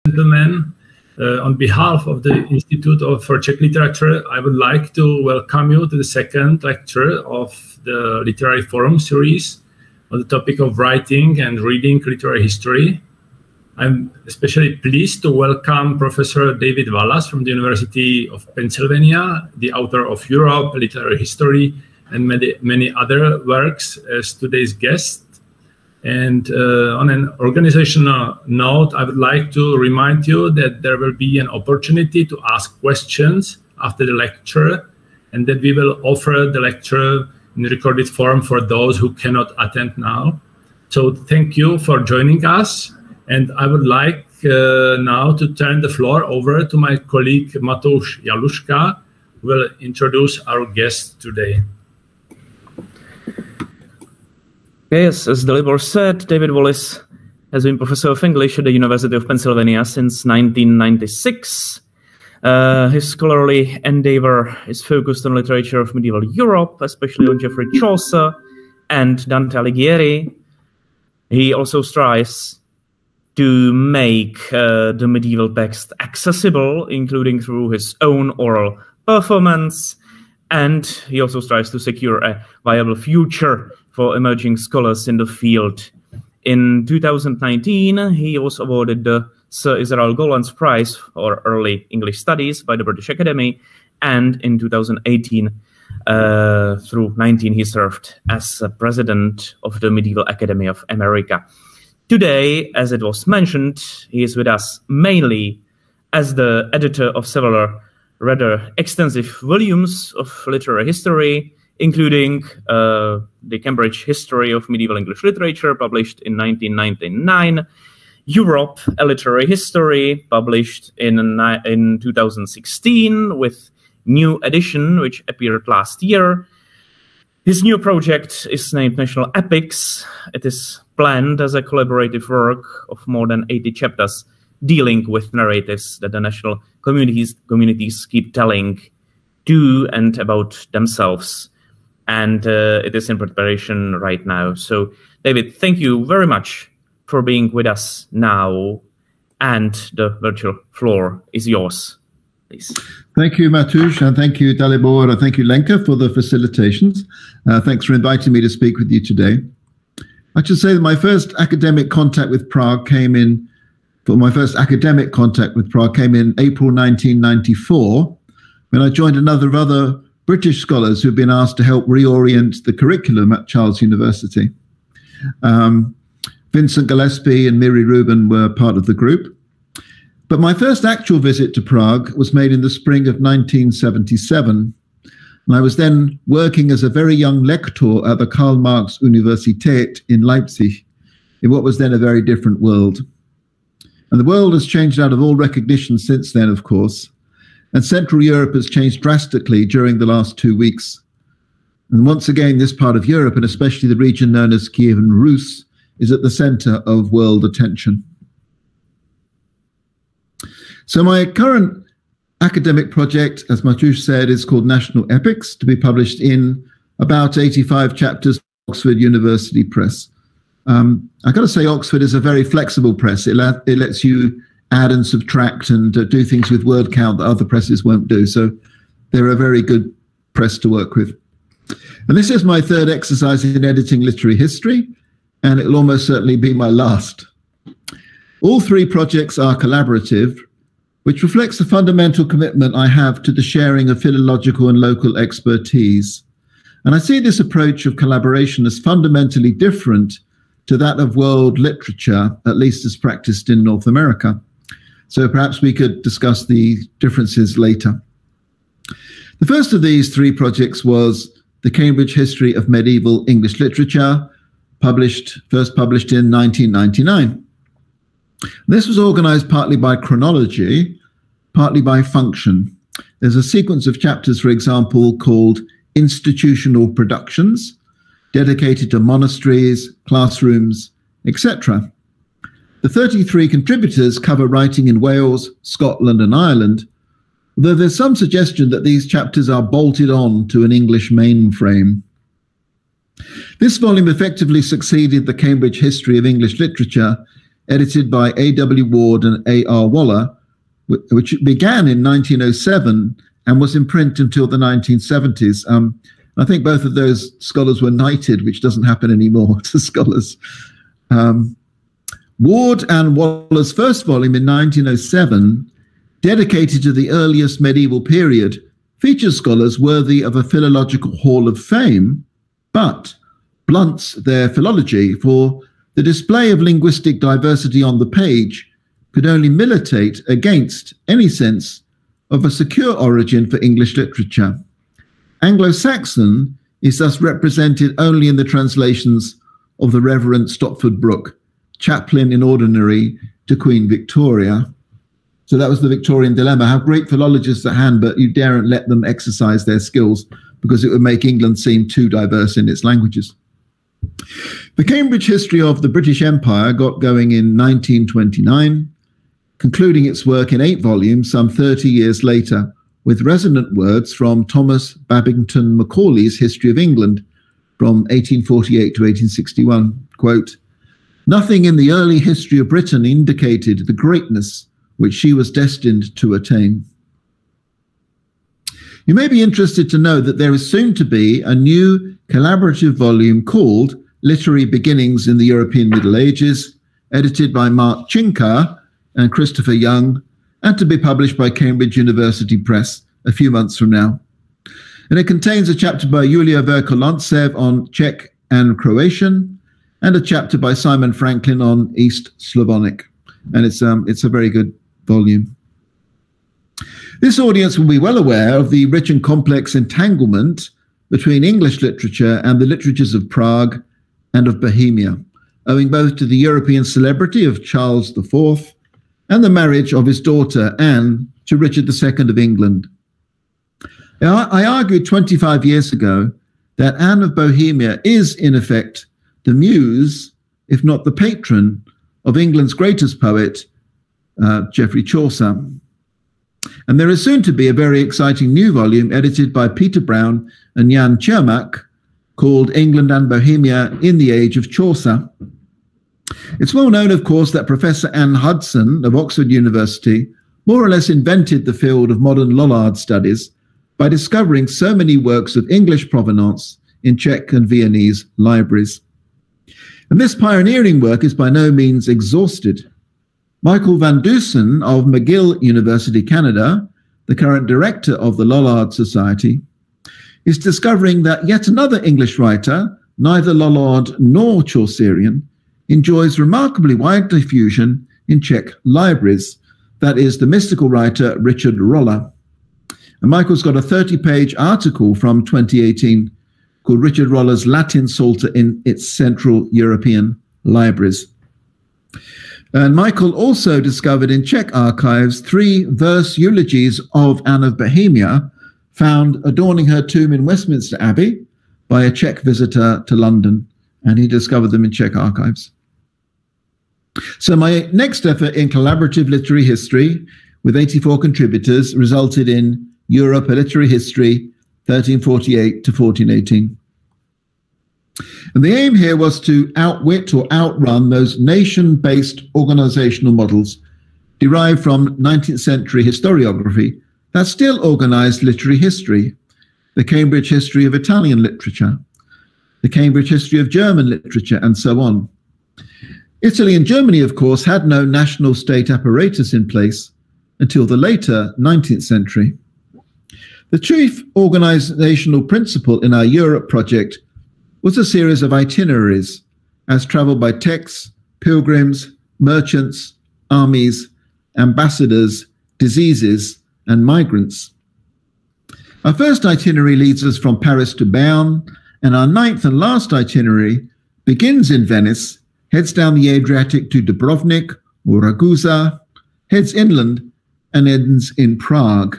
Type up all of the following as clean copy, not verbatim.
gentlemen, on behalf of the Institute for Czech Literature, I would like to welcome you to the second lecture of the Literary Forum series on the topic of writing and reading literary history. I'm especially pleased to welcome Professor David Wallace from the University of Pennsylvania, the author of Europe, Literary History, and many other works, as today's guest. And on an organizational note, I would like to remind you that there will be an opportunity to ask questions after the lecture, and that we will offer the lecture in recorded form for those who cannot attend now. So thank you for joining us. And I would like now to turn the floor over to my colleague Matouš Jaluška, who will introduce our guest today. Yes, as Dalibor said, David Wallace has been professor of English at the University of Pennsylvania since 1996. His scholarly endeavor is focused on literature of medieval Europe, especially on Geoffrey Chaucer and Dante Alighieri. He also strives to make the medieval text accessible, including through his own oral performance, and he also strives to secure a viable future for emerging scholars in the field. In 2019, he was awarded the Sir Israel Golan's Prize for Early English Studies by the British Academy, and in 2018, through 19, he served as president of the Medieval Academy of America. Today, as it was mentioned, he is with us mainly as the editor of several rather extensive volumes of literary history, including the Cambridge History of Medieval English Literature, published in 1999, Europe, a Literary History, published in 2016 with new edition, which appeared last year. His new project is named National Epics. It is planned as a collaborative work of more than 80 chapters dealing with narratives that the national communities keep telling to and about themselves. And it is in preparation right now. So, David, thank you very much for being with us now. And the virtual floor is yours, please. Thank you, Matouš, and thank you, Dalibor, and thank you, Lenka, for the facilitations. Thanks for inviting me to speak with you today. I should say that my first academic contact with Prague came in April 1994, when I joined another of other British scholars who've been asked to help reorient the curriculum at Charles University. Vincent Gillespie and Miri Rubin were part of the group. But my first actual visit to Prague was made in the spring of 1977. And I was then working as a very young lector at the Karl Marx Universität in Leipzig, in what was then a very different world. And the world has changed out of all recognition since then, of course. And Central Europe has changed drastically during the last 2 weeks. And once again, this part of Europe, and especially the region known as Kievan Rus, is at the center of world attention. So my current academic project, as Matouš said, is called National Epics, to be published in about 85 chapters, Oxford University Press. I've got to say, Oxford is a very flexible press. It lets you add and subtract and do things with word count that other presses won't do. So they're a very good press to work with. And this is my third exercise in editing literary history, and it'll almost certainly be my last. All three projects are collaborative, which reflects the fundamental commitment I have to the sharing of philological and local expertise. And I see this approach of collaboration as fundamentally different to that of world literature, at least as practiced in North America. So perhaps we could discuss the differences later. The first of these three projects was the Cambridge History of Medieval English Literature, first published in 1999. This was organized partly by chronology, partly by function. There's a sequence of chapters, for example, called Institutional Productions, dedicated to monasteries, classrooms, etc. The 33 contributors cover writing in Wales, Scotland, and Ireland, though there's some suggestion that these chapters are bolted on to an English mainframe. This volume effectively succeeded the Cambridge History of English Literature edited by A.W. Ward and A.R. Waller, which began in 1907 and was in print until the 1970s. I think both of those scholars were knighted, which doesn't happen anymore to scholars. Ward and Waller's first volume in 1907, dedicated to the earliest medieval period, features scholars worthy of a philological hall of fame, but blunts their philology, for the display of linguistic diversity on the page could only militate against any sense of a secure origin for English literature. Anglo-Saxon is thus represented only in the translations of the Reverend Stopford Brooke, chaplain in ordinary to Queen Victoria. So that was the Victorian dilemma. Have great philologists at hand, but you daren't let them exercise their skills because it would make England seem too diverse in its languages. The Cambridge History of the British Empire got going in 1929, concluding its work in 8 volumes some 30 years later, with resonant words from Thomas Babington Macaulay's History of England from 1848 to 1861. Quote, "Nothing in the early history of Britain indicated the greatness which she was destined to attain." You may be interested to know that there is soon to be a new collaborative volume called Literary Beginnings in the European Middle Ages, edited by Mark Chinkar and Christopher Young, and to be published by Cambridge University Press a few months from now. And it contains a chapter by Julia Verkolontsev on Czech and Croatian, and a chapter by Simon Franklin on East Slavonic. And it's a very good volume. This audience will be well aware of the rich and complex entanglement between English literature and the literatures of Prague and of Bohemia, owing both to the European celebrity of Charles IV and the marriage of his daughter Anne to Richard II of England. I argued 25 years ago that Anne of Bohemia is, in effect, the muse, if not the patron, of England's greatest poet, Geoffrey Chaucer. And there is soon to be a very exciting new volume edited by Peter Brown and Jan Čermák called England and Bohemia in the Age of Chaucer. It's well known, of course, that Professor Anne Hudson of Oxford University more or less invented the field of modern Lollard studies by discovering so many works of English provenance in Czech and Viennese libraries. And this pioneering work is by no means exhausted. Michael Van Dusen of McGill University, Canada, the current director of the Lollard Society, is discovering that yet another English writer, neither Lollard nor Chaucerian, enjoys remarkably wide diffusion in Czech libraries. That is the mystical writer Richard Roller. And Michael's got a 30-page article from 2018 called Richard Roller's Latin Psalter in its Central European Libraries. And Michael also discovered in Czech archives 3 verse eulogies of Anne of Bohemia found adorning her tomb in Westminster Abbey by a Czech visitor to London, and he discovered them in Czech archives. So my next effort in collaborative literary history with 84 contributors resulted in Europe, a Literary History, 1348 to 1418. And the aim here was to outwit or outrun those nation-based organizational models derived from 19th century historiography that still organized literary history, the Cambridge History of Italian Literature, the Cambridge History of German Literature, and so on. Italy and Germany, of course, had no national state apparatus in place until the later 19th century. The chief organizational principle in our Europe project was a series of itineraries as traveled by texts, pilgrims, merchants, armies, ambassadors, diseases, and migrants. Our first itinerary leads us from Paris to Bern, and our 9th and last itinerary begins in Venice, heads down the Adriatic to Dubrovnik or Ragusa, heads inland, and ends in Prague.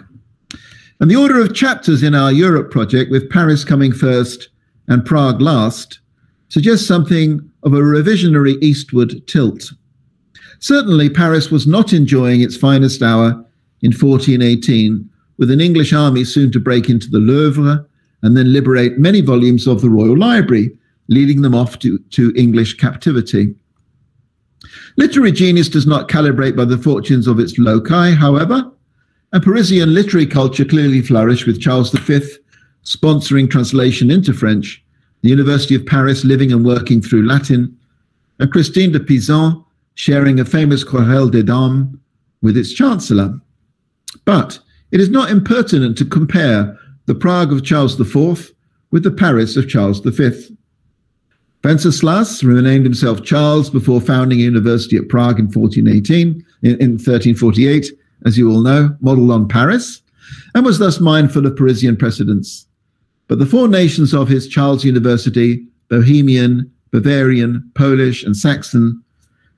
And the order of chapters in our Europe project, with Paris coming first and Prague last, suggests something of a revisionary eastward tilt. Certainly, Paris was not enjoying its finest hour in 1418, with an English army soon to break into the Louvre and then liberate many volumes of the Royal Library, leading them off to English captivity. Literary genius does not calibrate by the fortunes of its loci, however, and Parisian literary culture clearly flourished with Charles V sponsoring translation into French, the University of Paris living and working through Latin, and Christine de Pizan sharing a famous Querelle des Dames with its chancellor. But it is not impertinent to compare the Prague of Charles IV with the Paris of Charles V. Wenceslas renamed himself Charles before founding a university at Prague in 1348, as you all know, modelled on Paris, and was thus mindful of Parisian precedents. But the four nations of his Charles University, Bohemian, Bavarian, Polish, and Saxon,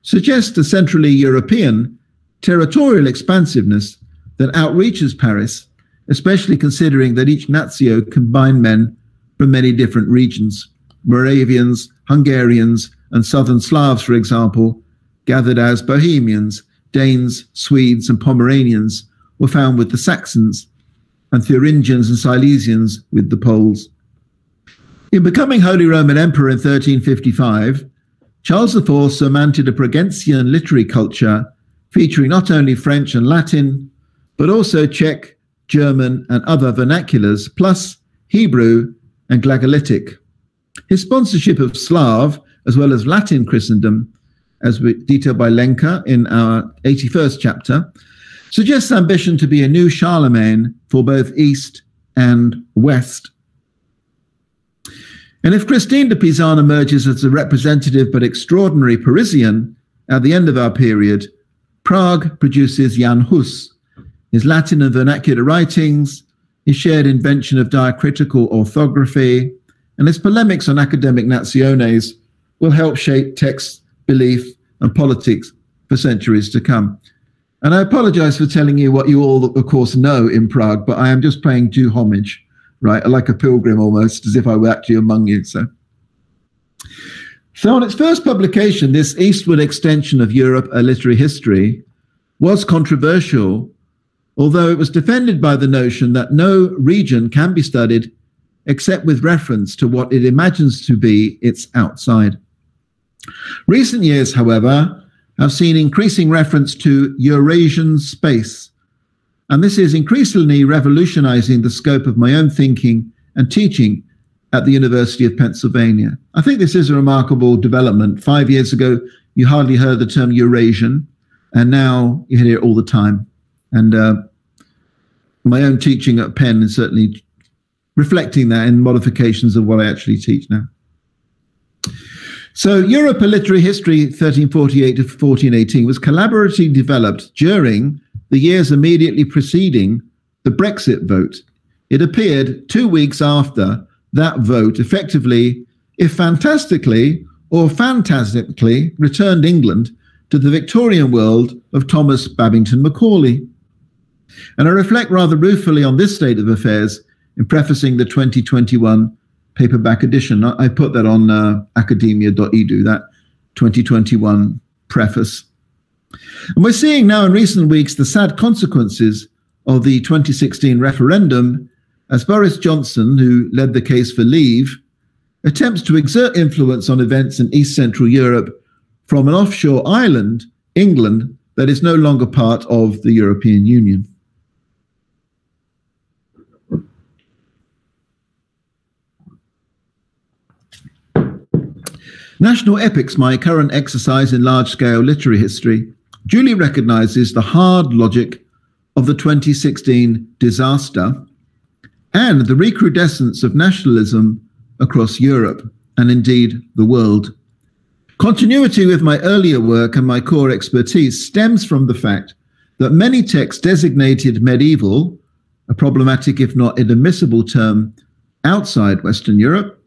suggest a centrally European territorial expansiveness that outreaches Paris, especially considering that each Nazio combined men from many different regions. Moravians, Hungarians, and Southern Slavs, for example, gathered as Bohemians, Danes, Swedes, and Pomeranians were found with the Saxons, and Thuringians and Silesians with the Poles. In becoming Holy Roman Emperor in 1355, Charles IV surmounted a Progensian literary culture featuring not only French and Latin, but also Czech, German, and other vernaculars, plus Hebrew and Glagolitic. His sponsorship of Slav, as well as Latin Christendom, as detailed by Lenka in our 81st chapter, suggests ambition to be a new Charlemagne for both East and West. And if Christine de Pizan emerges as a representative but extraordinary Parisian at the end of our period, Prague produces Jan Hus. His Latin and vernacular writings, his shared invention of diacritical orthography, and his polemics on academic nationes will help shape text, belief, and politics for centuries to come. And I apologize for telling you what you all, of course, know in Prague, but I am just paying due homage, right? Like a pilgrim almost, as if I were actually among you. So on its first publication, this eastward extension of Europe, A Literary History, was controversial, although it was defended by the notion that no region can be studied except with reference to what it imagines to be its outside. Recent years, however, have seen increasing reference to Eurasian space, and this is increasingly revolutionizing the scope of my own thinking and teaching at the University of Pennsylvania. I think this is a remarkable development. 5 years ago, you hardly heard the term Eurasian, and now you hear it all the time. And my own teaching at Penn is certainly reflecting that in modifications of what I actually teach now. So Europe, A Literary History, 1348 to 1418, was collaboratively developed during the years immediately preceding the Brexit vote. It appeared 2 weeks after that vote effectively, if fantastically or fantastically, returned England to the Victorian world of Thomas Babington Macaulay. And I reflect rather ruefully on this state of affairs in prefacing the 2021 paperback edition. I put that on academia.edu, that 2021 preface. And we're seeing now in recent weeks the sad consequences of the 2016 referendum as Boris Johnson, who led the case for leave, attempts to exert influence on events in East Central Europe from an offshore island, England, that is no longer part of the European Union. National Epics, my current exercise in large-scale literary history, duly recognizes the hard logic of the 2016 disaster and the recrudescence of nationalism across Europe and indeed the world. Continuity with my earlier work and my core expertise stems from the fact that many texts designated medieval, a problematic if not inadmissible term, outside Western Europe,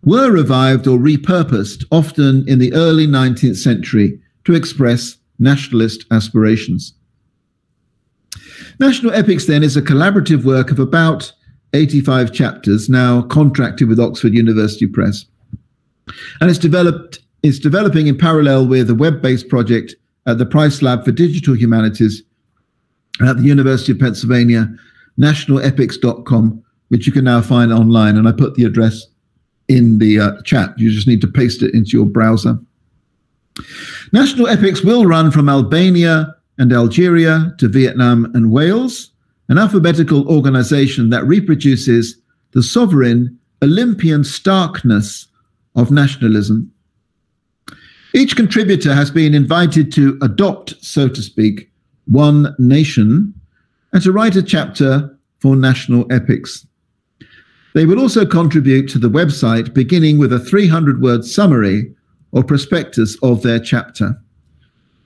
were revived or repurposed, often in the early 19th century, to express nationalist aspirations. National Epics, then, is a collaborative work of about 85 chapters, now contracted with Oxford University Press. And it's developing in parallel with a web-based project at the Price Lab for Digital Humanities at the University of Pennsylvania, nationalepics.com, which you can now find online. And I put the address in the chat. You just need to paste it into your browser. National epics will run from Albania and Algeria to Vietnam and Wales, an alphabetical organization that reproduces the sovereign Olympian starkness of nationalism. Each contributor has been invited to adopt, so to speak, one nation and to write a chapter for national epics. They will also contribute to the website, beginning with a 300-word summary or prospectus of their chapter.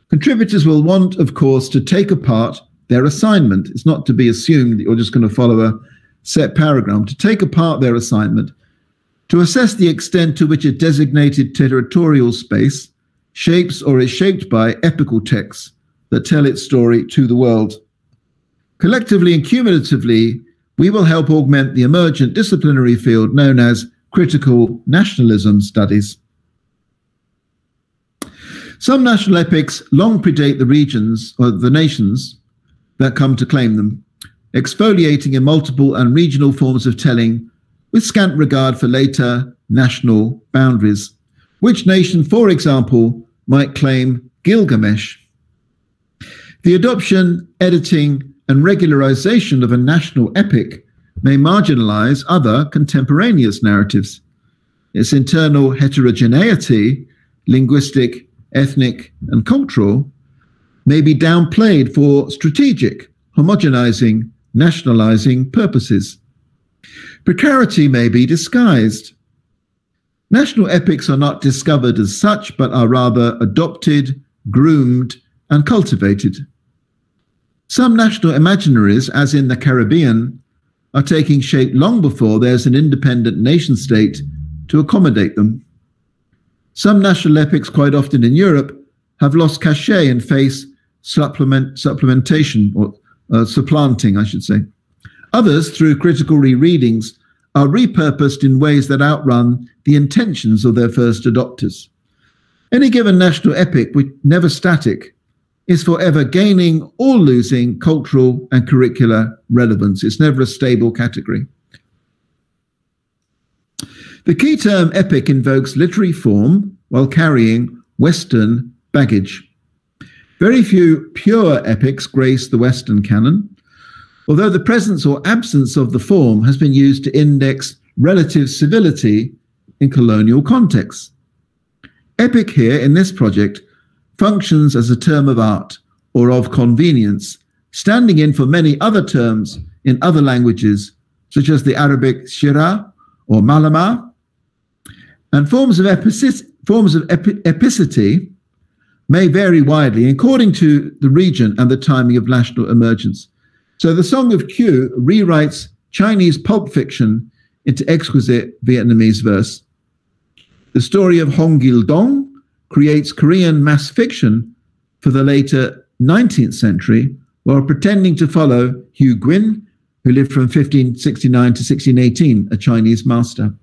Contributors will want, of course, to take apart their assignment. It's not to be assumed that you're just going to follow a set paragraph. To take apart their assignment, to assess the extent to which a designated territorial space shapes or is shaped by epical texts that tell its story to the world. Collectively and cumulatively, we will help augment the emergent disciplinary field known as critical nationalism studies. Some national epics long predate the regions or the nations that come to claim them, exfoliating in multiple and regional forms of telling with scant regard for later national boundaries. Which nation, for example, might claim Gilgamesh? The adoption, editing, and regularization of a national epic may marginalize other contemporaneous narratives. Its internal heterogeneity, linguistic, ethnic, and cultural, may be downplayed for strategic, homogenizing, nationalizing purposes. Precarity may be disguised. National epics are not discovered as such, but are rather adopted, groomed, and cultivated. Some national imaginaries, as in the Caribbean, are taking shape long before there's an independent nation-state to accommodate them. Some national epics, quite often in Europe, have lost cachet and face supplementation, or supplanting, I should say. Others, through critical rereadings, are repurposed in ways that outrun the intentions of their first adopters. Any given national epic, which never static, is forever gaining or losing cultural and curricular relevance. It's never a stable category. The key term epic invokes literary form while carrying Western baggage. Very few pure epics grace the Western canon, although the presence or absence of the form has been used to index relative civility in colonial contexts. Epic here in this project functions as a term of art or of convenience, standing in for many other terms in other languages, such as the Arabic shira or malama, and forms of epicity may vary widely according to the region and the timing of national emergence. So the Song of Q rewrites Chinese pulp fiction into exquisite Vietnamese verse. The story of Hong Gil Dong creates Korean mass fiction for the later 19th century while pretending to follow Hu Guin, who lived from 1569 to 1618, a Chinese master.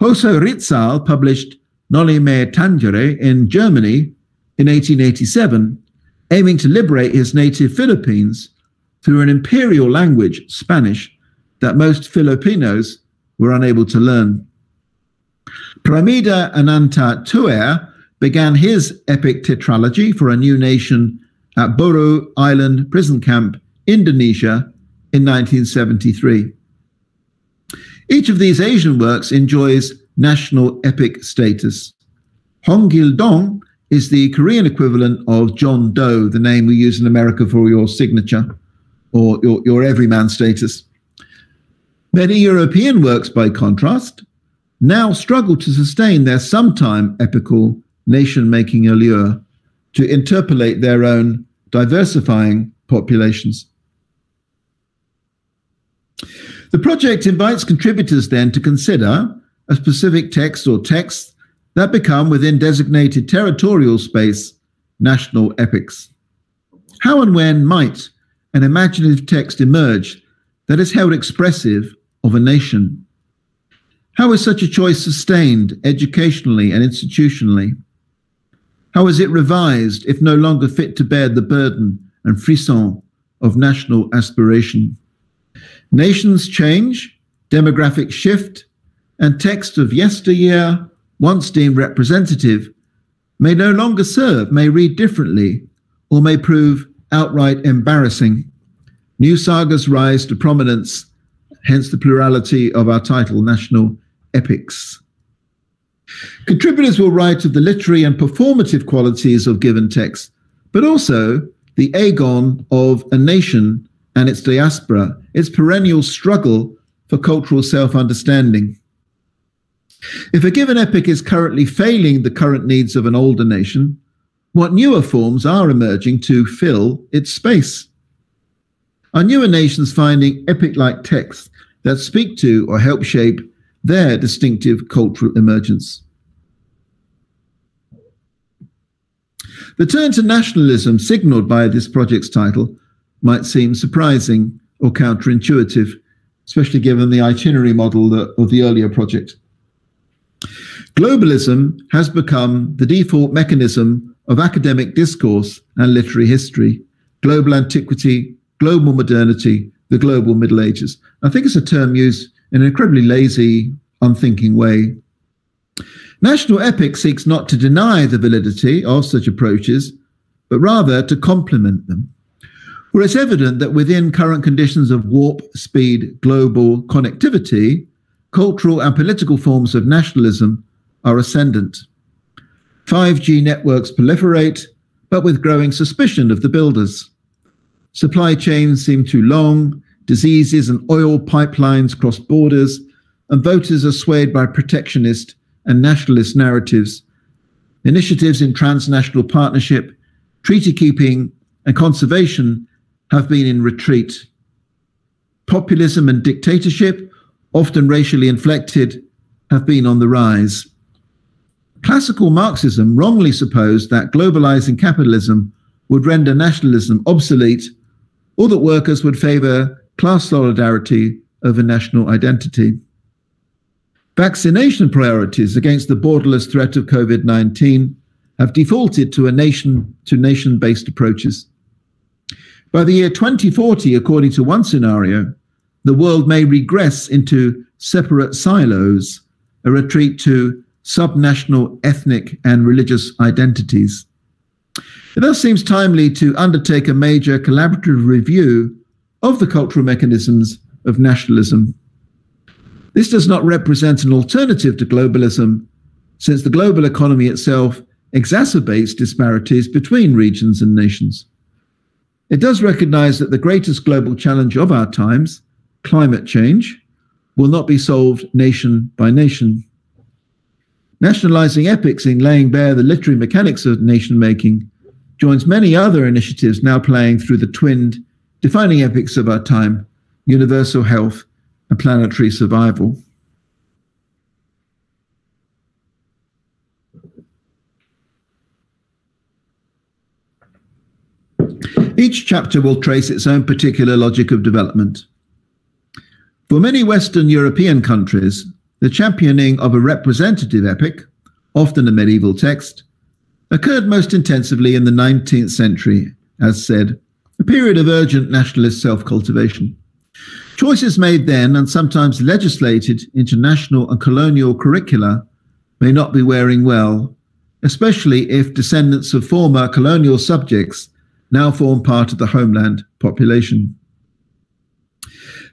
Hoso Rizal published Noli Me Tangere in Germany in 1887, aiming to liberate his native Philippines through an imperial language, Spanish, that most Filipinos were unable to learn. Pramida Ananta Tuer began his epic tetralogy for a new nation at Buru Island prison camp, Indonesia, in 1973. Each of these Asian works enjoys national epic status. Hong Gil Dong is the Korean equivalent of John Doe, the name we use in America for your signature or your everyman status. Many European works, by contrast, now struggle to sustain their sometime epical nation-making allure to interpolate their own diversifying populations. The project invites contributors then to consider a specific text or texts that become, within designated territorial space, national epics. How and when might an imaginative text emerge that is held expressive of a nation? How is such a choice sustained educationally and institutionally? How is it revised if no longer fit to bear the burden and frisson of national aspiration? Nations change, demographics shift, and texts of yesteryear, once deemed representative, may no longer serve, may read differently, or may prove outright embarrassing. New sagas rise to prominence, hence the plurality of our title, National Epics. Contributors will write of the literary and performative qualities of given texts, but also the agon of a nation and its diaspora, its perennial struggle for cultural self-understanding. If a given epic is currently failing the current needs of an older nation, what newer forms are emerging to fill its space? Are newer nations finding epic-like texts that speak to or help shape their distinctive cultural emergence? The turn to nationalism signaled by this project's title might seem surprising or counterintuitive, especially given the itinerary model of the earlier project. Globalism has become the default mechanism of academic discourse and literary history. Global antiquity, global modernity, the global Middle Ages. I think it's a term used in an incredibly lazy, unthinking way. National epic seeks not to deny the validity of such approaches, but rather to complement them. Where it's evident that within current conditions of warp speed global connectivity, cultural and political forms of nationalism are ascendant. 5G networks proliferate, but with growing suspicion of the builders. Supply chains seem too long, diseases and oil pipelines cross borders, and voters are swayed by protectionist and nationalist narratives. Initiatives in transnational partnership, treaty keeping, and conservation have been in retreat. Populism and dictatorship, often racially inflected, have been on the rise. Classical Marxism wrongly supposed that globalizing capitalism would render nationalism obsolete, or that workers would favor class solidarity over national identity. Vaccination priorities against the borderless threat of COVID-19 have defaulted to nation-based approaches. By the year 2040, according to one scenario, the world may regress into separate silos, a retreat to subnational ethnic and religious identities. It thus seems timely to undertake a major collaborative review of the cultural mechanisms of nationalism. This does not represent an alternative to globalism, since the global economy itself exacerbates disparities between regions and nations. It does recognize that the greatest global challenge of our times, climate change, will not be solved nation by nation. Nationalizing epics in laying bare the literary mechanics of nation-making joins many other initiatives now playing through the twinned, defining epics of our time, universal health and planetary survival. Each chapter will trace its own particular logic of development. For many Western European countries, the championing of a representative epic, often a medieval text, occurred most intensively in the 19th century, as said, a period of urgent nationalist self-cultivation. Choices made then and sometimes legislated into national and colonial curricula may not be wearing well, especially if descendants of former colonial subjects now form part of the homeland population.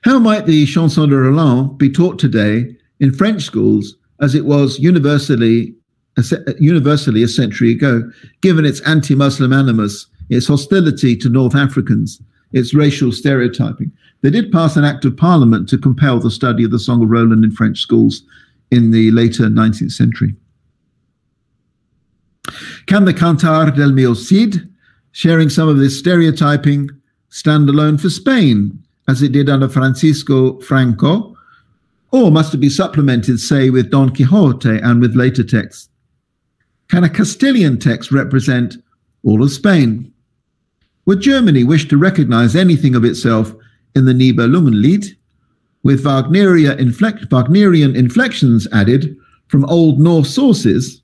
How might the Chanson de Roland be taught today in French schools as it was universally a century ago, given its anti-Muslim animus, its hostility to North Africans, its racial stereotyping? They did pass an act of parliament to compel the study of the Song of Roland in French schools in the later 19th century. Can the Cantar del Mio Cid, sharing some of this stereotyping, stand alone for Spain, as it did under Francisco Franco, or must it be supplemented, say, with Don Quixote and with later texts? Can a Castilian text represent all of Spain? Would Germany wish to recognize anything of itself in the Nibelungenlied, with Wagnerian inflections added from Old Norse sources?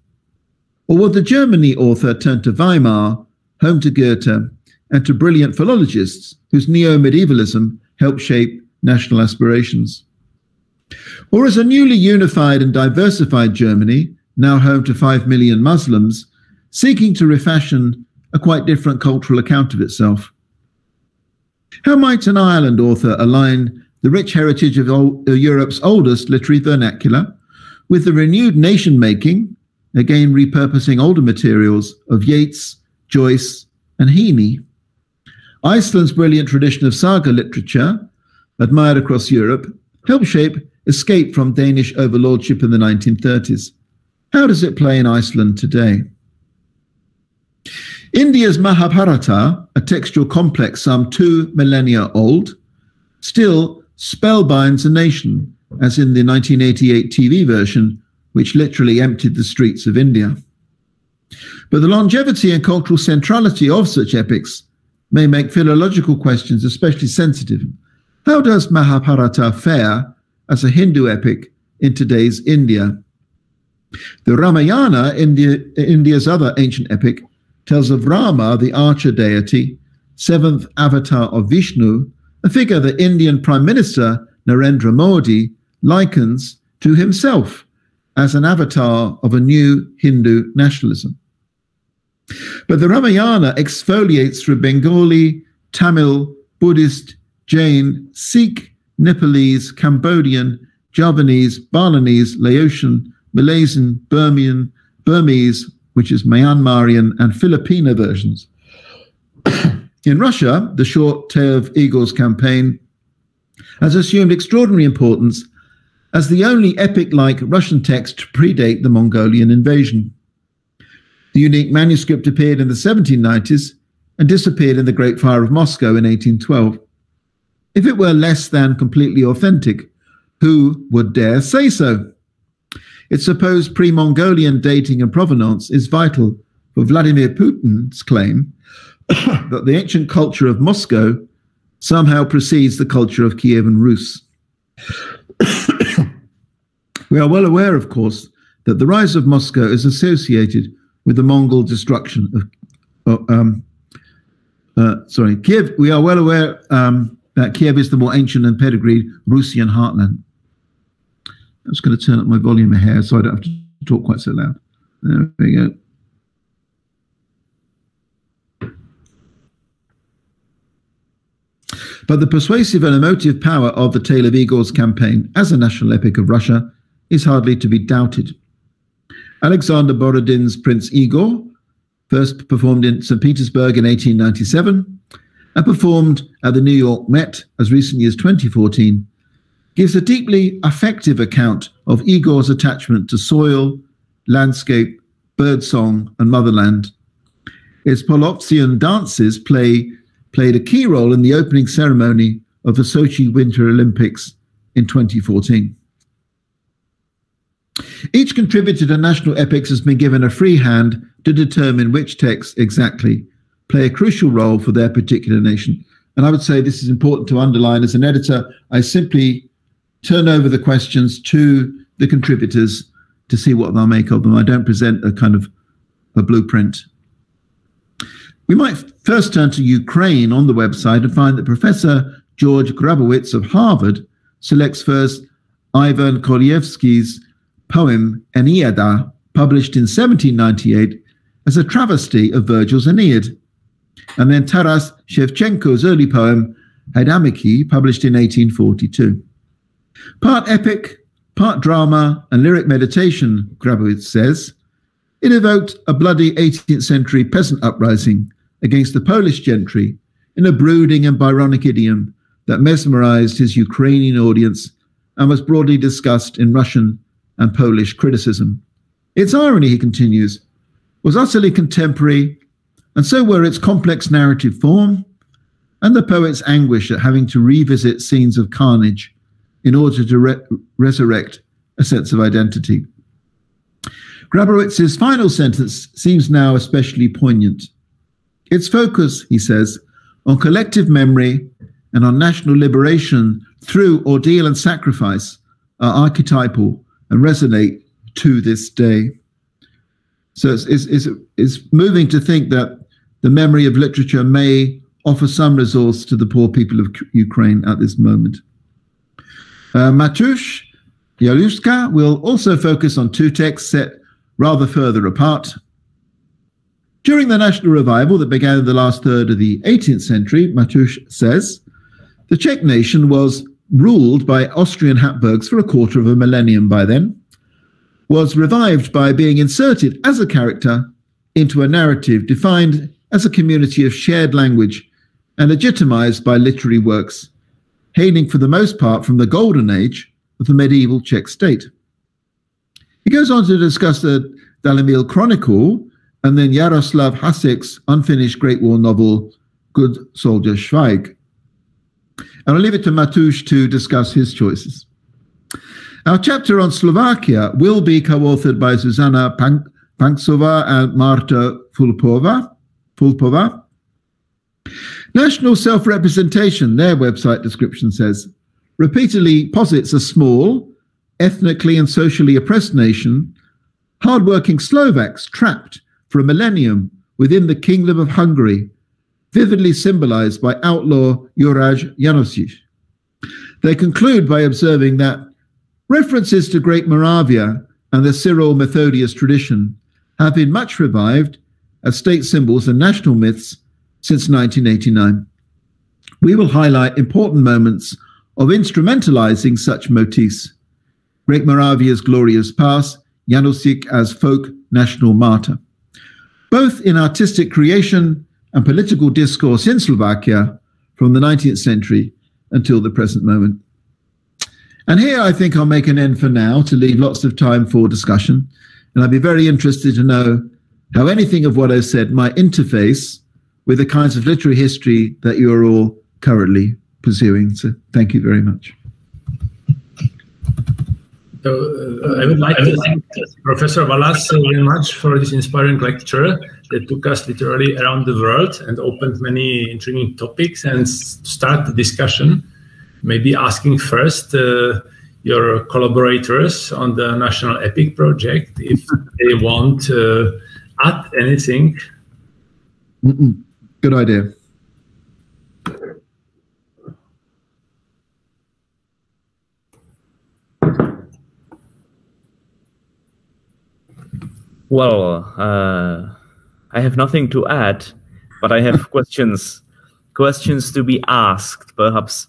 Or would the Germany author turn to Weimar, home to Goethe, and to brilliant philologists whose neo-medievalism helped shape national aspirations? Or is a newly unified and diversified Germany, now home to 5 million Muslims, seeking to refashion a quite different cultural account of itself. How might an Ireland author align the rich heritage of Europe's oldest literary vernacular with the renewed nation-making, again repurposing older materials, of Yeats, Joyce, and Heaney? Iceland's brilliant tradition of saga literature, admired across Europe, helped shape Escape from Danish overlordship in the 1930s. How does it play in Iceland today? India's Mahabharata, a textual complex some 2 millennia old, still spellbinds a nation, as in the 1988 TV version, which literally emptied the streets of India. But the longevity and cultural centrality of such epics may make philological questions especially sensitive. How does Mahabharata fare as a Hindu epic in today's India? The Ramayana, India's other ancient epic, tells of Rama, the archer deity, 7th avatar of Vishnu, a figure the Indian Prime Minister Narendra Modi likens to himself as an avatar of a new Hindu nationalism. But the Ramayana exfoliates through Bengali, Tamil, Buddhist, Jain, Sikh, Nepalese, Cambodian, Javanese, Balinese, Laotian, Malaysian, Burmese, which is Myanmarian, and Filipino versions. In Russia, the short tale of Igor's campaign has assumed extraordinary importance as the only epic-like Russian text to predate the Mongolian invasion. The unique manuscript appeared in the 1790s and disappeared in the Great Fire of Moscow in 1812. If it were less than completely authentic, who would dare say so? Its supposed pre-Mongolian dating and provenance is vital for Vladimir Putin's claim that the ancient culture of Moscow somehow precedes the culture of Kiev and Rus. We are well aware, of course, that the rise of Moscow is associated with the Mongol destruction of Kiev. We are well aware that Kiev is the more ancient and pedigreed Rusian heartland. I'm just going to turn up my volume a hair so I don't have to talk quite so loud. There we go. But the persuasive and emotive power of the tale of Igor's campaign as a national epic of Russia is hardly to be doubted. Alexander Borodin's Prince Igor, first performed in St. Petersburg in 1897 and performed at the New York Met as recently as 2014, gives a deeply affective account of Igor's attachment to soil, landscape, birdsong, and motherland. Its Polovtsian dances played a key role in the opening ceremony of the Sochi Winter Olympics in 2014. Each contributor to national epics has been given a free hand to determine which texts exactly play a crucial role for their particular nation. And I would say this is important to underline. As an editor, I simply turn over the questions to the contributors to see what they'll make of them. I don't present a kind of a blueprint. We might first turn to Ukraine on the website and find that Professor George Grabowitz of Harvard selects first Ivan Kolyevsky's poem Enneada, published in 1798 as a travesty of Virgil's Aeneid, and then Taras Shevchenko's early poem Hledáním, published in 1842. Part epic, part drama and lyric meditation, Grabowitz says, it evoked a bloody 18th century peasant uprising against the Polish gentry in a brooding and Byronic idiom that mesmerized his Ukrainian audience and was broadly discussed in Russian and Polish criticism. Its irony, he continues, was utterly contemporary, and so were its complex narrative form and the poet's anguish at having to revisit scenes of carnage in order to resurrect a sense of identity. Grabowitz's final sentence seems now especially poignant. Its focus, he says, on collective memory and on national liberation through ordeal and sacrifice are archetypal and resonate to this day. So it's moving to think that the memory of literature may offer some resource to the poor people of Ukraine at this moment. Matusz Jaluska will also focus on two texts set rather further apart. During the national revival that began in the last third of the 18th century, Matouš says, the Czech nation was ruled by Austrian Habsburgs for a quarter of a millennium by then, was revived by being inserted as a character into a narrative defined as a community of shared language and legitimized by literary works, hailing for the most part from the golden age of the medieval Czech state. He goes on to discuss the Dalimil Chronicle and then Jaroslav Hasek's unfinished Great War novel, Good Soldier Schweig. And I'll leave it to Matouš to discuss his choices. Our chapter on Slovakia will be co-authored by Zuzana Panksova and Marta Fulpova. National self-representation, their website description says, repeatedly posits a small, ethnically and socially oppressed nation, hard-working Slovaks trapped for a millennium within the Kingdom of Hungary, vividly symbolized by outlaw Juraj Janosic. They conclude by observing that references to Great Moravia and the Cyril-Methodius tradition have been much revived as state symbols and national myths since 1989. We will highlight important moments of instrumentalizing such motifs. Great Moravia's glorious past, Janosic as folk national martyr. Both in artistic creation and political discourse in Slovakia from the 19th century until the present moment. And here I think I'll make an end for now to leave lots of time for discussion. And I'd be very interested to know how anything of what I've said might interface with the kinds of literary history that you're all currently pursuing. So thank you very much. So, I would like to thank Professor Wallace very much for this inspiring lecture that took us literally around the world and opened many intriguing topics and start the discussion. Maybe asking first your collaborators on the National Epic project if they want to add anything. Good idea. Well, I have nothing to add, but I have questions to be asked, perhaps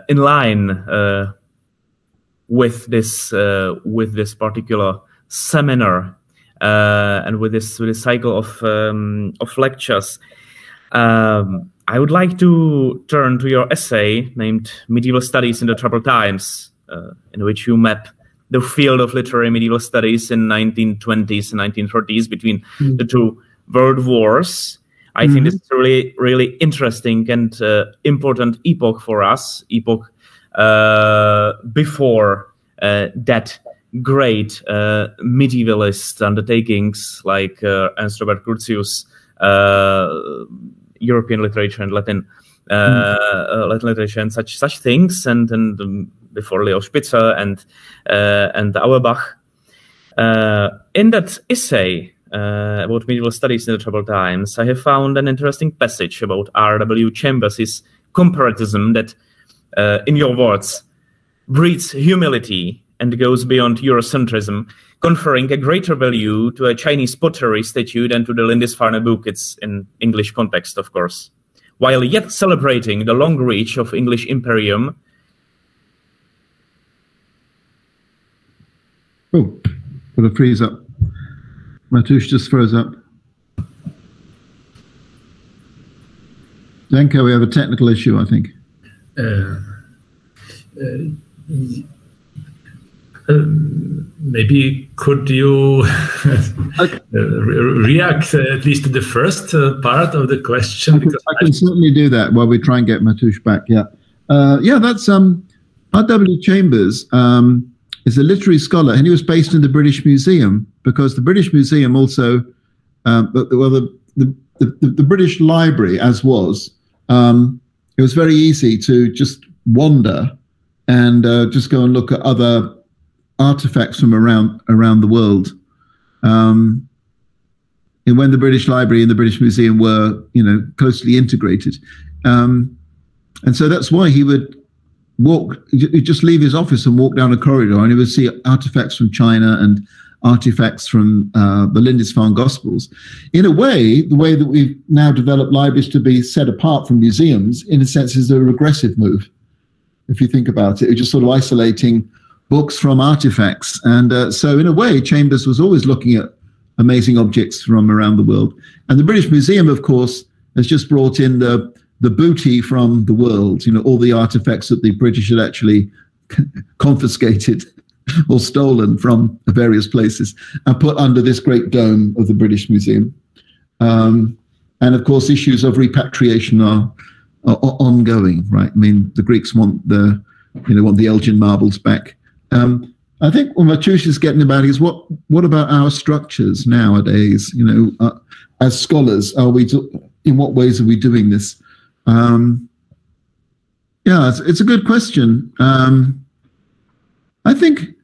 in line with this particular seminar and with this cycle of lectures. I would like to turn to your essay named "Medieval Studies in the Troubled Times," in which you map the field of literary medieval studies in 1920s and 1930s between the two world wars. I think this is a really, really interesting and important epoch for us, before that great medievalist undertakings like Ernst Robert Curtius, European literature and Latin literature and such things, and before Leo Spitzer and Auerbach. In that essay about medieval studies in the troubled times, I have found an interesting passage about R.W. Chambers' comparatism that, in your words, breeds humility and goes beyond Eurocentrism, conferring a greater value to a Chinese pottery statue than to the Lindisfarne book. It's in English context, of course, while yet celebrating the long reach of English imperium. Oh, got to freeze up. Matouš just froze up. Danko, we have a technical issue, I think. Maybe could you react at least to the first part of the question? Because I can certainly do that while we try and get Matouš back. Yeah, that's R.W. Chambers. Is a literary scholar, and he was based in the British Museum because the British Museum also, the British Library, as was, it was very easy to just wander and just go and look at other artifacts from around the world. And when the British Library and the British Museum were, closely integrated, and so that's why he would he'd just leave his office and walk down a corridor, and he would see artifacts from China and artifacts from the Lindisfarne Gospels. In a way, the way that we've now developed libraries to be set apart from museums, in a sense, is a regressive move. If you think about it, it's just sort of isolating books from artifacts. And so in a way, Chambers was always looking at amazing objects from around the world. And the British Museum, of course, has just brought in the booty from the world, you know, all the artifacts that the British had actually confiscated or stolen from various places and put under this great dome of the British Museum. And of course, issues of repatriation are ongoing, right? I mean, the Greeks want the Elgin marbles back. I think what Matoush is getting about is what about our structures nowadays? You know, as scholars, in what ways are we doing this? Yeah, it's a good question. I think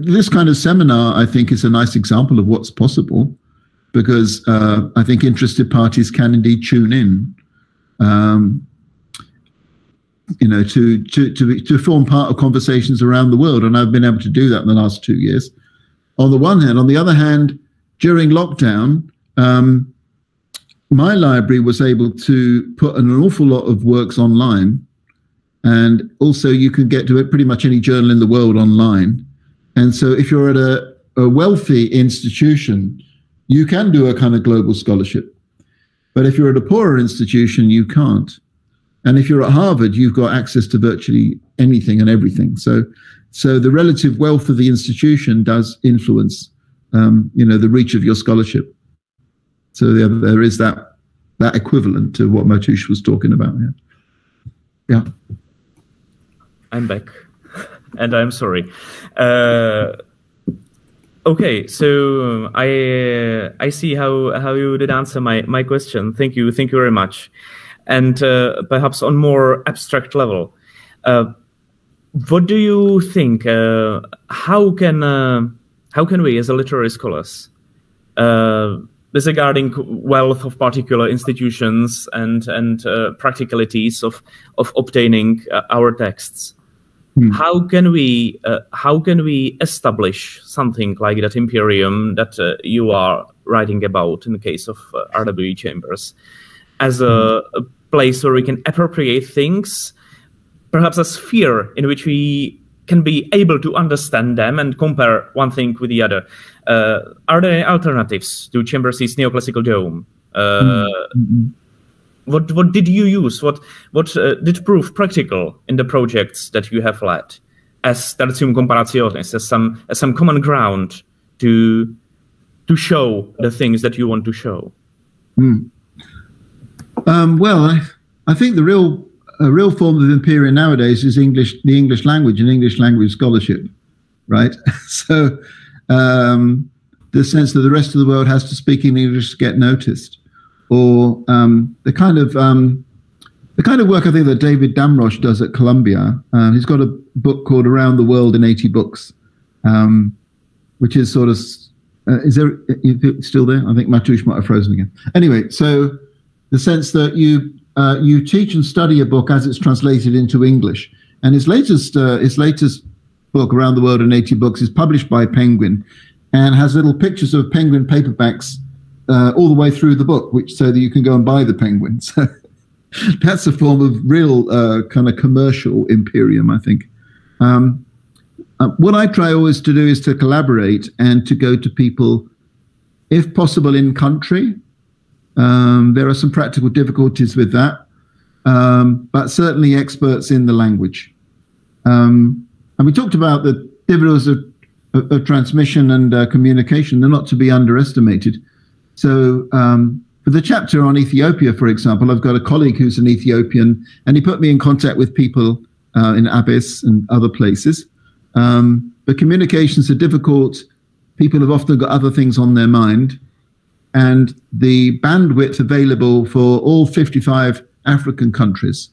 this kind of seminar, I think, is a nice example of what's possible, because I think interested parties can indeed tune in, you know, to form part of conversations around the world. And I've been able to do that in the last 2 years, on the one hand. On the other hand, during lockdown, my library was able to put an awful lot of works online. And also you can get to it pretty much any journal in the world online. And so if you're at a wealthy institution, you can do a kind of global scholarship. But if you're at a poorer institution, you can't. And if you're at Harvard, you've got access to virtually anything and everything. So the relative wealth of the institution does influence, you know, the reach of your scholarship. So there is that equivalent to what Matoush was talking about. Yeah. I'm back, and I'm sorry. Okay, so I see how you did answer my question. Thank you very much. And perhaps on more abstract level, what do you think? How can we, as a literary scholars, disregarding wealth of particular institutions and practicalities of obtaining our texts, how can we establish something like that imperium that you are writing about in the case of R.W. Chambers, as a place where we can appropriate things, perhaps a sphere in which we can be able to understand them and compare one thing with the other? Are there any alternatives to Chambers' neoclassical dome? What did you use? What did prove practical in the projects that you have led as tertium comparationis, as some common ground to show the things that you want to show? Well, I think a real form of imperium nowadays is the English language and English language scholarship, right? So the sense that the rest of the world has to speak in English to get noticed, or the kind of work I think that David Damrosch does at Columbia. He's got a book called Around the World in 80 Books, which is sort of is still there? I think Matoush might have frozen again. Anyway, so the sense that you teach and study a book as it's translated into English. And his latest book, Around the World in 80 Books, is published by Penguin and has little pictures of Penguin paperbacks all the way through the book, so that you can go and buy the Penguin. So that's a form of real kind of commercial imperium, I think. What I try always to do is to collaborate and to go to people, if possible, in country. There are some practical difficulties with that, but certainly experts in the language. And we talked about the difficulties of transmission and communication. They're not to be underestimated. So for the chapter on Ethiopia, for example, I've got a colleague who's an Ethiopian, and he put me in contact with people in Abyss and other places. But communications are difficult. People have often got other things on their mind. And the bandwidth available for all 55 African countries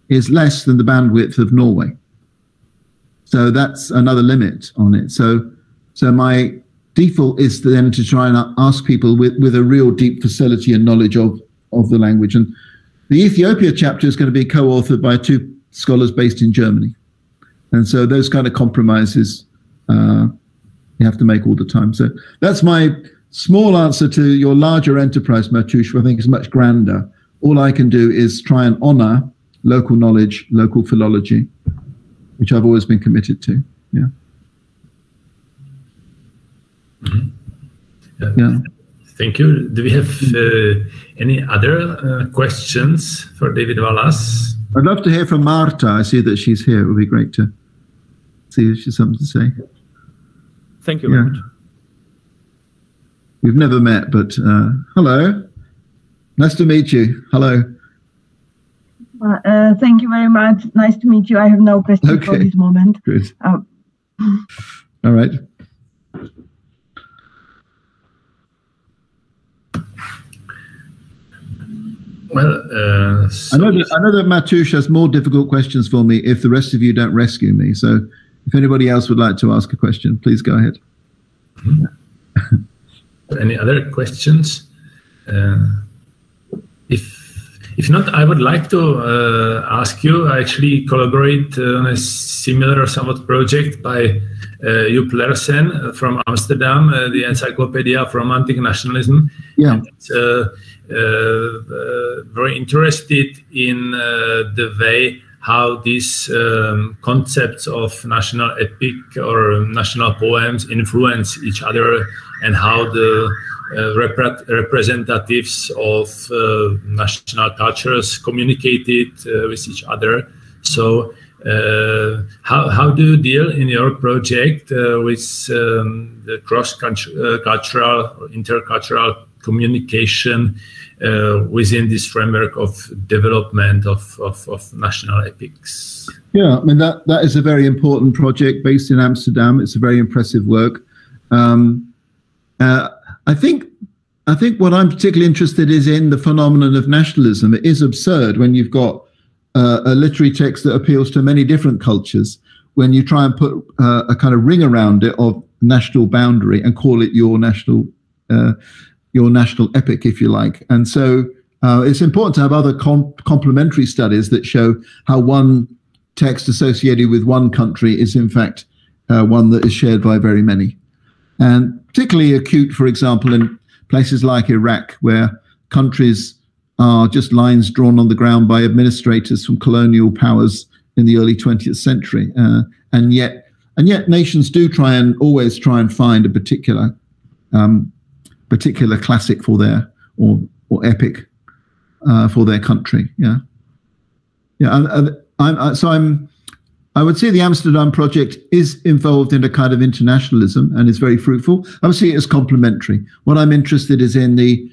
is less than the bandwidth of Norway. So that's another limit on it. So my default is then to try and ask people with a real deep facility and knowledge of the language. And the Ethiopia chapter is going to be co-authored by 2 scholars based in Germany. And so those kind of compromises you have to make all the time. So that's my small answer to your larger enterprise, Matush, I think is much grander. All I can do is try and honor local knowledge, local philology, which I've always been committed to. Yeah. Mm-hmm. Yeah. Thank you. Do we have any other questions for David Wallace? I'd love to hear from Marta. I see that she's here. It would be great to see if she's something to say. Thank you very much. We've never met, but hello. Nice to meet you. Hello. Thank you very much. Nice to meet you. I have no questions for this moment. Good. All right. Well, I know that Matush has more difficult questions for me if the rest of you don't rescue me. So if anybody else would like to ask a question, please go ahead. Mm-hmm. Any other questions? If not, I would like to ask you. I actually collaborate on a similar somewhat project by Joop Lersen from Amsterdam, the Encyclopedia of Romantic Nationalism. Yeah. And it's, very interested in the way how these concepts of national epic or national poems influence each other, and how the representatives of national cultures communicated with each other. So how do you deal in your project with the cross-cultural or intercultural communication within this framework of development of national epics? Yeah, I mean, that is a very important project based in Amsterdam. It's a very impressive work. I think what I'm particularly interested is in the phenomenon of nationalism. It is absurd when you've got a literary text that appeals to many different cultures, when you try and put a kind of ring around it of national boundary and call it your national epic, if you like. And so it's important to have other complementary studies that show how one text associated with one country is in fact one that is shared by very many. And particularly acute, for example, in places like Iraq, where countries are just lines drawn on the ground by administrators from colonial powers in the early 20th century. And yet nations do always try and find a particular classic for their or epic for their country. Yeah. I would say the Amsterdam project is involved in a kind of internationalism and is very fruitful. I would see it as complementary. What I'm interested is in the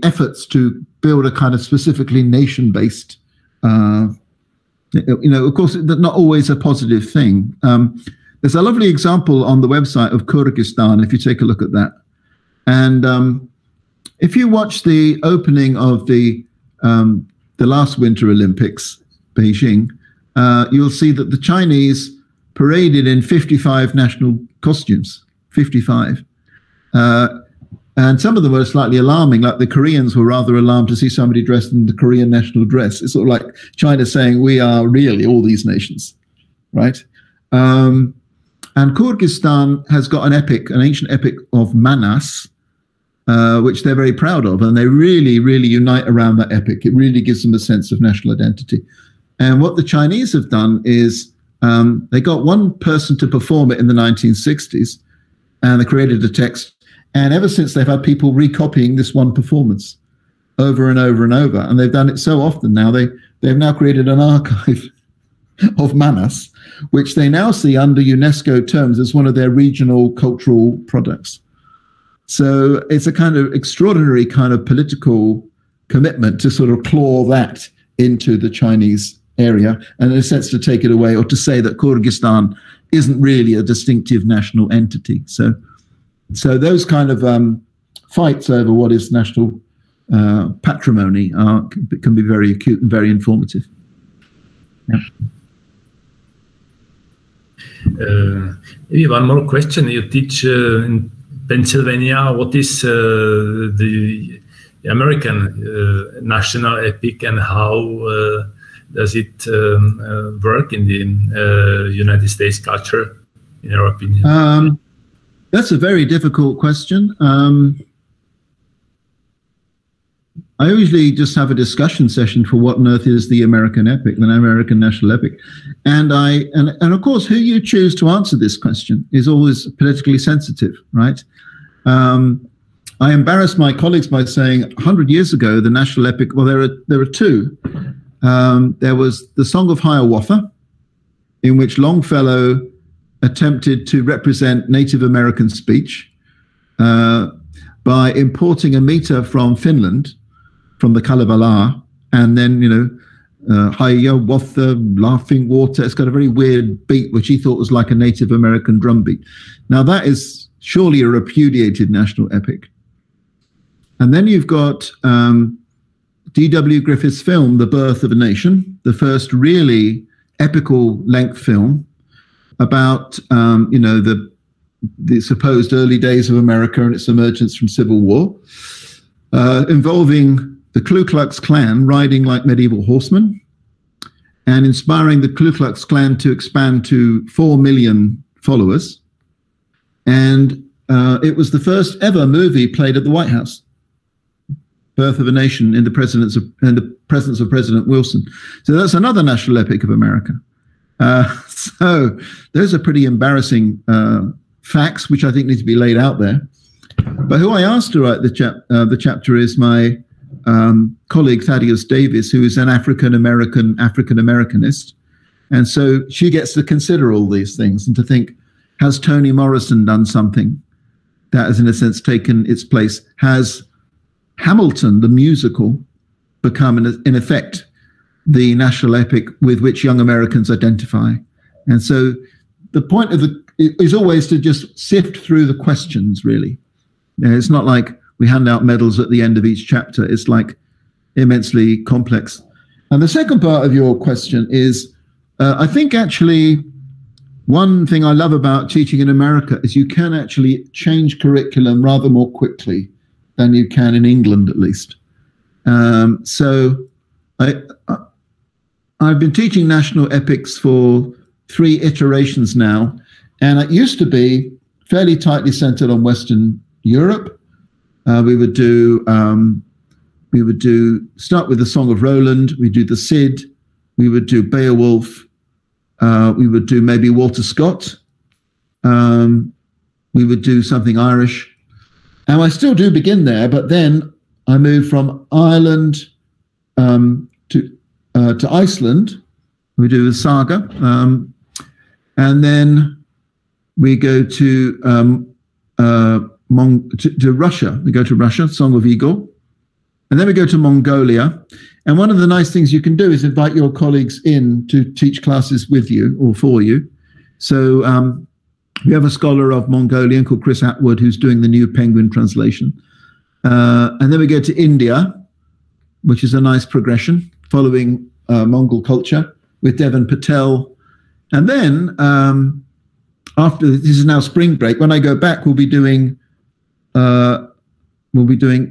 efforts to build a kind of specifically nation-based, of course, not always a positive thing. There's a lovely example on the website of Kyrgyzstan, if you take a look at that. And if you watch the opening of the last Winter Olympics, Beijing, you'll see that the Chinese paraded in 55 national costumes, 55. And some of them were slightly alarming, like the Koreans were rather alarmed to see somebody dressed in the Korean national dress. It's sort of like China saying, we are really all these nations, right? And Kyrgyzstan has got an ancient epic of Manas, which they're very proud of, and they really, really unite around that epic. It really gives them a sense of national identity. And what the Chinese have done is they got one person to perform it in the 1960s, and they created a text. And ever since, they've had people recopying this one performance over and over and over. And they've done it so often now, they've now created an archive of Manas, which they now see under UNESCO terms as one of their regional cultural products. So it's a kind of extraordinary kind of political commitment to sort of claw that into the Chinese area, and in a sense to take it away, or to say that Kyrgyzstan isn't really a distinctive national entity. So those kind of fights over what is national patrimony can be very acute and very informative. Yeah. Maybe one more question. You teach in Pennsylvania. What is the American national epic, and how does it work in the United States culture, in your opinion? That's a very difficult question. I usually just have a discussion session for what on earth is the American epic, the American national epic. And of course, who you choose to answer this question is always politically sensitive, right? I embarrassed my colleagues by saying 100 years ago, the national epic, well, there are two. There was the Song of Hiawatha, in which Longfellow attempted to represent Native American speech by importing a meter from Finland, from the Kalevala, and then, Hiawatha, laughing water. It's got a very weird beat, which he thought was like a Native American drum beat. Now, that is surely a repudiated national epic. And then you've got D.W. Griffith's film, The Birth of a Nation, the first really epical length film about, the supposed early days of America and its emergence from civil war, involving the Ku Klux Klan riding like medieval horsemen and inspiring the Ku Klux Klan to expand to 4 million followers. And it was the first ever movie played at the White House, Birth of a Nation, in the presence of President Wilson. So that's another national epic of America. So those are pretty embarrassing facts, which I think need to be laid out there. But who I asked to write the chapter is my colleague Thaddeus Davis, who is an African-Americanist. And so she gets to consider all these things and to think, has Toni Morrison done something that has, in a sense, taken its place? Has Hamilton, the musical, become, in effect, the national epic with which young Americans identify? And so the point of is always to just sift through the questions, really. It's not like we hand out medals at the end of each chapter. It's like immensely complex. And the second part of your question is, I think actually one thing I love about teaching in America is you can actually change curriculum rather more quickly than you can in England, at least. So I've been teaching national epics for 3 iterations now, and it used to be fairly tightly centered on Western Europe. We would start with the Song of Roland. We do the Cid. We would do Beowulf. We would do maybe Walter Scott. We would do something Irish. And I still do begin there, but then I move from Ireland to Iceland. We do the saga. And then we go to Russia. We go to Russia, Song of Igor. And then we go to Mongolia. And one of the nice things you can do is invite your colleagues in to teach classes with you or for you. So we have a scholar of Mongolian called Chris Atwood, who's doing the new Penguin translation. And then we go to India, which is a nice progression, following Mongol culture with Devon Patel. And then after this is now spring break, when I go back, we'll be doing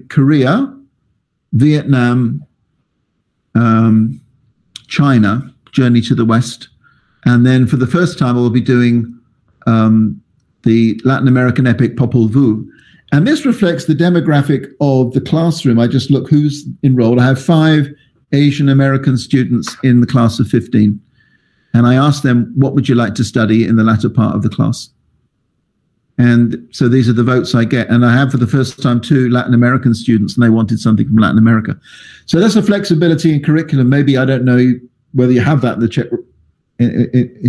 Korea, Vietnam, China, Journey to the West. And then for the first time, we'll be doing the Latin American epic Popol Vuh. And this reflects the demographic of the classroom. I just look who's enrolled. I have 5 Asian American students in the class of 15. And I asked them, what would you like to study in the latter part of the class? And so these are the votes I get. And I have for the first time 2 Latin American students, and they wanted something from Latin America. So that's a flexibility in curriculum. Maybe I don't know whether you have that in the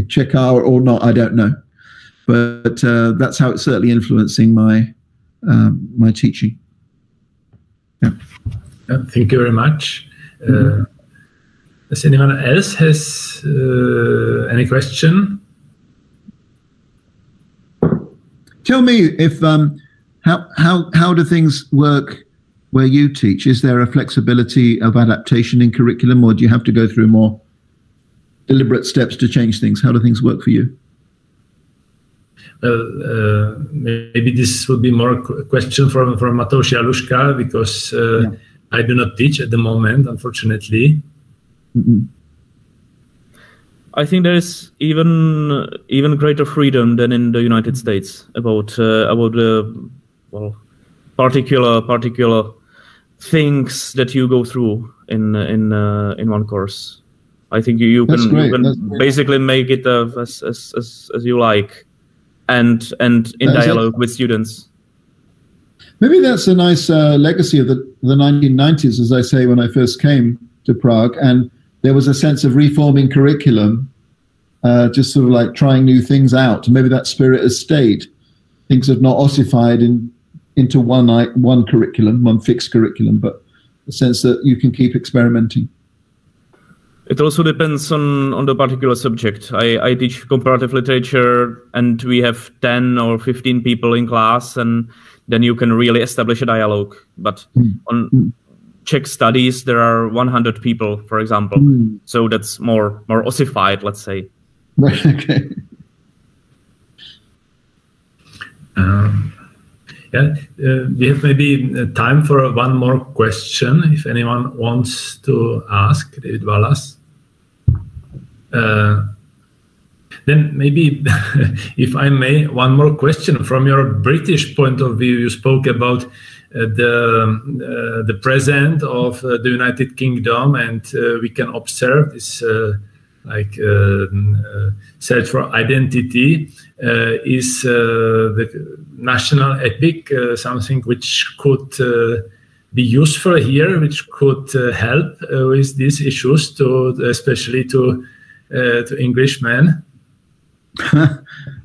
Czech or not. I don't know. But that's how it's certainly influencing my my teaching. Yeah. Thank you very much. Does anyone else has any question? Tell me if how do things work where you teach? Is there a flexibility of adaptation in curriculum, or do you have to go through more deliberate steps to change things? How do things work for you? Well, maybe this would be more a question from Mateusz Jaluszka, because I do not teach at the moment, unfortunately. I think there is even greater freedom than in the United States about particular things that you go through in one course. I think you can basically make it as you like, and in dialogue with students. Maybe that's a nice legacy of the 1990s, as I say, when I first came to Prague, and there was a sense of reforming curriculum, just sort of like trying new things out. Maybe that spirit has stayed. Things have not ossified into one curriculum, one fixed curriculum, but the sense that you can keep experimenting. It also depends on the particular subject. I teach comparative literature, and we have 10 or 15 people in class, and then you can really establish a dialogue. But on Czech studies, there are 100 people, for example. So that's more ossified, let's say. Right, okay. We have maybe time for one more question, if anyone wants to ask David Wallace. Then maybe, if I may, one more question from your British point of view. You spoke about the present of the United Kingdom, and we can observe this search for identity. Is the national epic something which could be useful here, which could help with these issues, especially to Englishmen?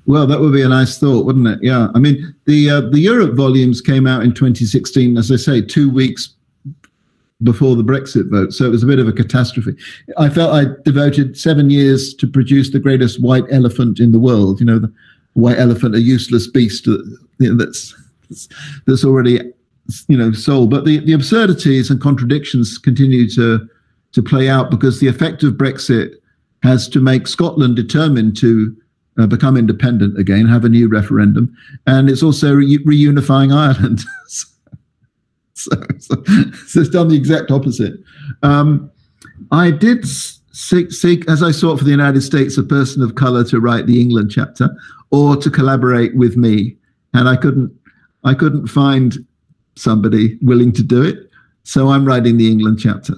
Well, that would be a nice thought, wouldn't it? Yeah. I mean, the Europe volumes came out in 2016, as I say, 2 weeks before the Brexit vote. So it was a bit of a catastrophe. I felt I devoted 7 years to produce the greatest white elephant in the world. You know, the white elephant, a useless beast that's already, sold. But the absurdities and contradictions continue to play out, because the effect of Brexit has to make Scotland determined to become independent again, have a new referendum, and it's also reunifying Ireland. so it's done the exact opposite. I did seek, as I sought for the United States, a person of color to write the England chapter or to collaborate with me, and I couldn't find somebody willing to do it, so I'm writing the England chapter.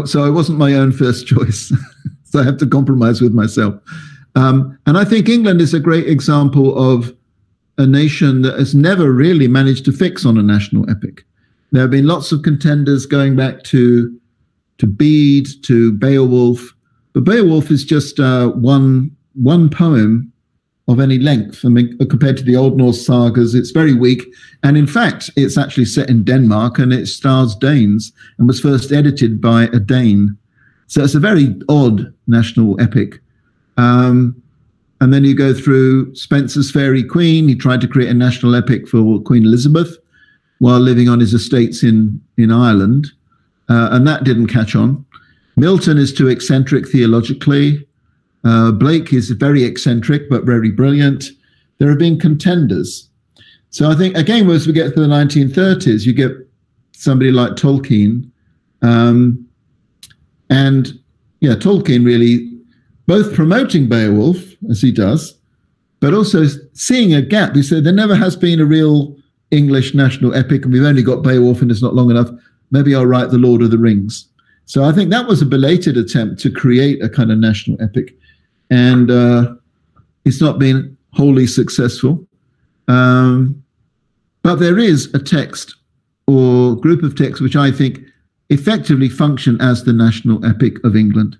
So I wasn't my own first choice, so I have to compromise with myself. And I think England is a great example of a nation that has never really managed to fix on a national epic. There have been lots of contenders going back to Bede, to Beowulf, but Beowulf is just one poem of any length. I mean, compared to the Old Norse sagas, it's very weak. And in fact, it's actually set in Denmark, and it stars Danes and was first edited by a Dane. So it's a very odd national epic. And then you go through Spenser's Faerie Queen. He tried to create a national epic for Queen Elizabeth while living on his estates in Ireland. And that didn't catch on. Milton is too eccentric theologically. Blake is very eccentric, but very brilliant. There have been contenders. So I think, again, as we get to the 1930s, you get somebody like Tolkien. Tolkien really both promoting Beowulf, as he does, but also seeing a gap. He said there never has been a real English national epic, and we've only got Beowulf, and it's not long enough. Maybe I'll write The Lord of the Rings. So I think that was a belated attempt to create a kind of national epic. And it's not been wholly successful. But there is a text or group of texts which I think effectively function as the national epic of England,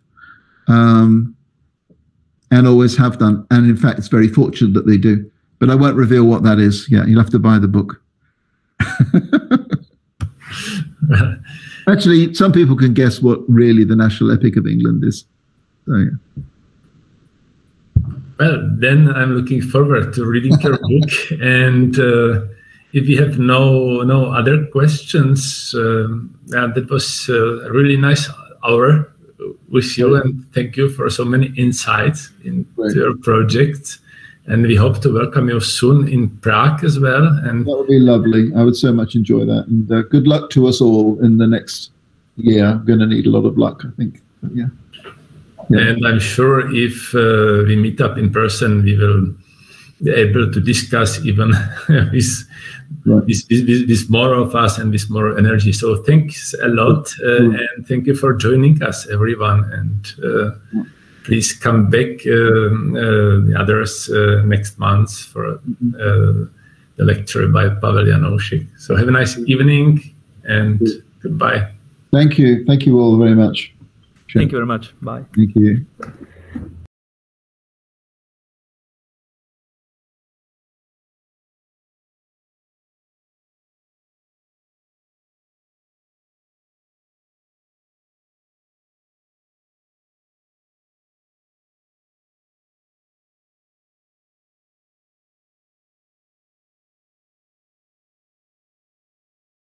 and always have done. And in fact, it's very fortunate that they do. But I won't reveal what that is. Yeah, you'll have to buy the book. Actually, some people can guess what really the national epic of England is. So, yeah. Well, then I'm looking forward to reading your book. And if you have no other questions, that was a really nice hour with you. And thank you for so many insights into your project. And we hope to welcome you soon in Prague as well. And that would be lovely. I would so much enjoy that. And good luck to us all in the next yeah, I'm going to need a lot of luck, I think. But yeah. And I'm sure if we meet up in person, we will be able to discuss even with more of us and with more energy. So thanks a lot, and thank you for joining us, everyone. And please come back, the others, next month for the lecture by Pavel Janoušek. So have a nice evening and goodbye. Thank you. Thank you all very much. Thank you very much. Bye. Thank you.